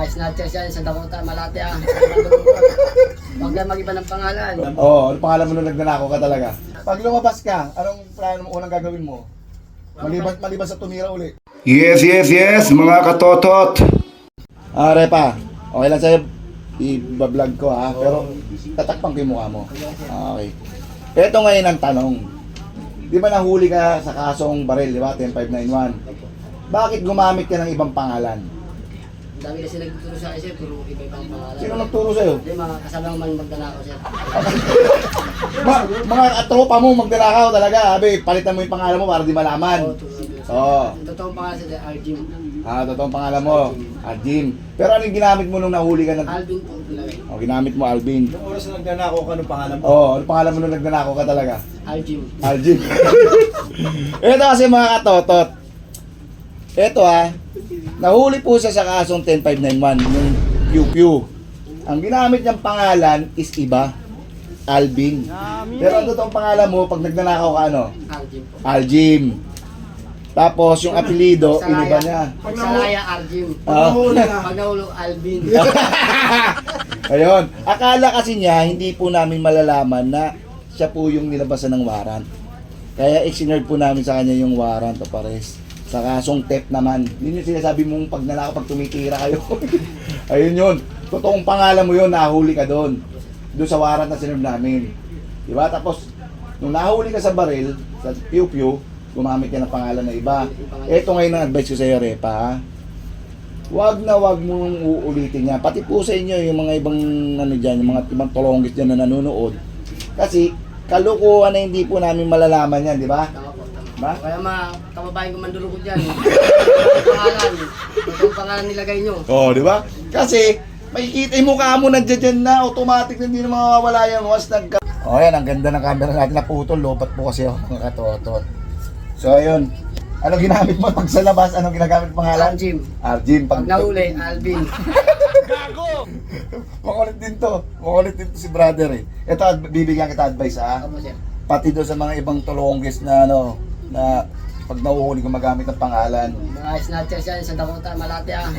snatchers yan sa Dakota, Malate ah. Huwag lang mag-iba ng pangalan. Oo, ano pangalan mo nung nagnanakaw ka talaga? Pag lumabas ka, anong plano mo unang gagawin mo? Maliban sa tumira uli. Yes, mga katotot. Repa, okay lang sa'yo. I-vlog ko ha, pero tatakpan ko yung mukha mo. Okay. Ito ngayon ang tanong. Di ba nahuli ka sa kasong baril, di ba? 10591. Bakit gumamit ka ng ibang pangalan? Ang dami kasi nagtuturo sa akin sir, puro iba-ibang pangalan. Sino nagturo sa'yo? Hindi, mga kasama man magdanakaw sir. Mga tropa mo magdanakaw talaga. Abe, palitan mo yung pangalan mo para di malaman. Oo. Ang totoong pangalan sir, Arjim. Totoong pangalan mo, Jim. Pero anong ginamit mo nung nahuli ka? Alvin po, nilagay. Ginamit mo Alvin. Nung oras na nagnanakaw ka, anong pangalan mo? Anong pangalan mo nung nagnanakaw ka talaga? Arjim. Jim. Ito kasi mga katotot. Ito nahuli po siya sa kasong 10591, yung Pew. Ang ginamit niyang pangalan is iba, Alvin. Pero ang totoong pangalan mo, pag nagnanakaw ka Arjim po. Aljim. Tapos yung apelido, iniba niya. Pagsalaya, Arjim. Pag nahulog, Alvin. Ayun. Akala kasi niya, hindi po namin malalaman na siya po yung nilabasan ng warrant. Kaya i-sinerve po namin sa kanya yung warrant of arrest. Sa kasong theft naman. Yun yung sinasabi mong pag nalako, pag tumitira kayo. Ayun yun. Totoong pangalan mo yun, nahuli ka doon. Doon sa warrant na sinerve namin. Diba? Tapos, nung nahuli ka sa baril, sa Pew, gumamit ka ng pangalan na iba. Ito ngayon ang advice ko sa iyo, Repa. Wag mong uulitin niya. Pati po sa inyo, yung mga ibang yung mga ibang tolonggis dyan na nanonood. Kasi, kalukuhan na hindi po namin malalaman yan, di ba? Tama po, tama. Ba? Kaya mga kababayan ko mandurugod dyan. Pangalan. Itong pangalan nilagay nyo. Oo, di ba? Kasi, makikita yung mukha mo nandiyan na, automatic na hindi na mawawala yan. Once nagka... Yan, ang ganda ng camera natin na putol. Lobat po kasi ako, mga katotot. So, ayun. Anong ginamit mo pag sa labas? Anong ginagamit pangalan? Arjim. Arjim. Pag nahuli, Alvin. Makulit din to si brother eh. Ito, bibigyan kita advice Opo sir. Pati doon sa mga ibang tolonggis na na pag nahuhuli gumagamit ng pangalan. Mga snatchers yan sa Dakota, Malate ah.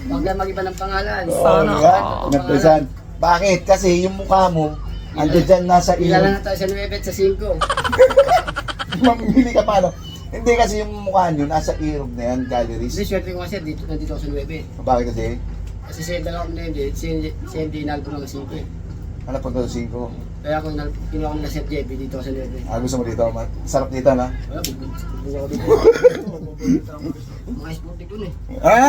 Huwag lang mag-iba ng pangalan. Diba? Nagpisan. Bakit? Kasi yung mukha mo, andyan dyan nasa Kilala ilong. na tayo sa 9 sa 5. Mamili ka pa, no? Hindi kasi yung mukha nyo, nasa ilog na yan, galleries. Kasi swerte ko kasi nandito ako sa 9. Bakit kasi? Kasi siya dalawang na yun, siya hindi nalpo ng 5. Ano pag 5? Kaya ako kinuha ko nila Sir JB dito ako sa 9. Gusto mo dito? Sarap dito, na? Wala, bubuli ako dito. Mga sporty ko eh.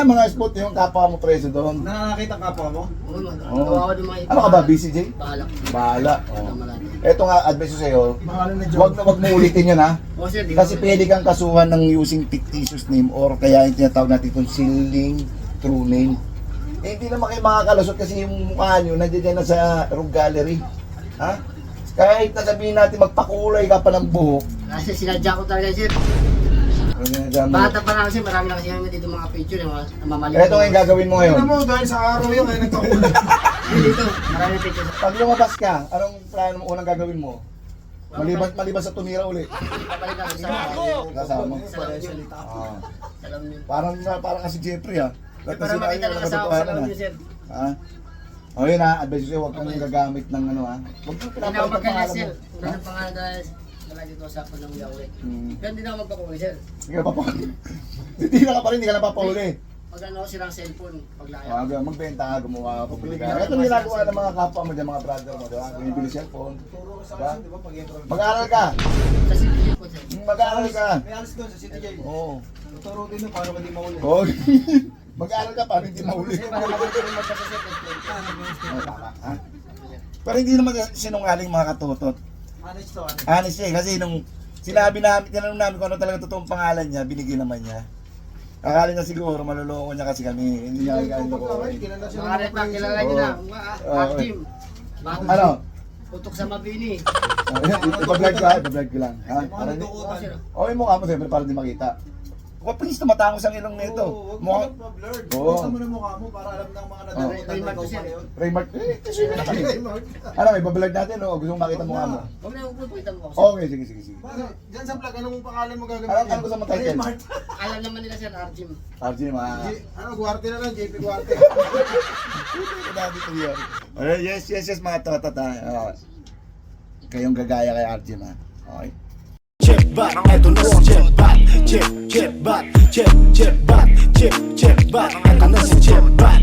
Mga spot yung kapwa mo preso doon. Nakakita ka pa mo? Oo, natawa ko din mga Ano ka ba, BCJ? Bahala. Bahala. Malate. Ito nga, advice ko sa'yo, Pangalan na wag mo ulitin yun ha. Oo sir, di Kasi pwede kang kasuhan ng using fictitious name or kaya yung tinatawag natin itong sinling true name. Hindi naman kayo makakalusot kasi yung mukha nyo nandiyan na sa room gallery. Ha? Kahit nasabihin natin magpakulay ka pa ng buhok. Kasi sinadya ko talaga sir. Bata pa lang kasi marami na kasi namin dito mga picture yung mga namamali. Ito nga yung gagawin mo ngayon. Ano mo, dahil sa araw yun, ay nagkakulay. Dito, marami na picture. Pag lumabas ka, anong plano mo unang gagawin mo? Maliban sa tumira uli. Papalik ako sa Kasama. Salam niyo. Parang kasi Jeffrey ha. Para makita ng asawa ko, salam niyo sir. O yun ha, advice ko huwag kang gagamit ng ano ha. Huwag kang Hindi na ako pinapalit ng magkanya pangalan sir. mo. Wala ng pangalan dahil wala dito sa ako ng yawe. Pero hindi na ako magpakuwi sir. Hindi ka napapahuli. Hindi na ka pa rin, hindi ka napapahuli. Pag ano sirang cellphone, paglaya. Magbenta ka, gumawa ka, pabili ka. Ito yung ginagawa ng mga kapwa mo dyan, mga brother mo, diba? Bumibili cellphone. Diba? Mag-aaral ka. Sa city po sir. Mag-aaral ka. May alis doon sa City Jail. Oo. Tuturo din mo paano ka di mahuli. Oo. Mag-aaral ka para hindi mahuli. Kasi para maganda rin magkasa sir. Tama, ha? Pero hindi naman sinungaling mga katutot. Honest to, honest. Honest siya, kasi nung sinabi namin, tinanong namin kung ano talaga totoong pangalan niya, binigyan naman niya. Akala niya siguro, maluloko niya kasi kami. Hindi niya kaya loko. Kilala siya Mga red pack, kilala nyo na. Active. Ano? Putok sa Mabini. Ipa-vlog ko lang. Ha? Mga nagdukutan. Okay, mukha mo siyempre para di makita. Please, tumatangos ang ilong nito. Oo, huwag mo pa-blurred. Oo. Basta mo na mukha mo para alam ng mga nadalaw. Raymart ko siya. Raymart, kasi yun na kami. Ano, ibablog natin, no? Gusto mong makita mukha mo. Huwag na yung pupukita mo ako. Okay, sige. Para, dyan sa vlog, anong pangalan mo gagamitin? Ano gusto mo title? Raymart. Alam naman nila sir, Arjim. RG, mga... Ano, Guarte na lang, JP Guarte. Yes, mga totot, ha. Kayong gagaya kay RG, ha. Okay. Chip bat, eto na si Chip bat. Chip bat, chip bat, eto na si Chip bat.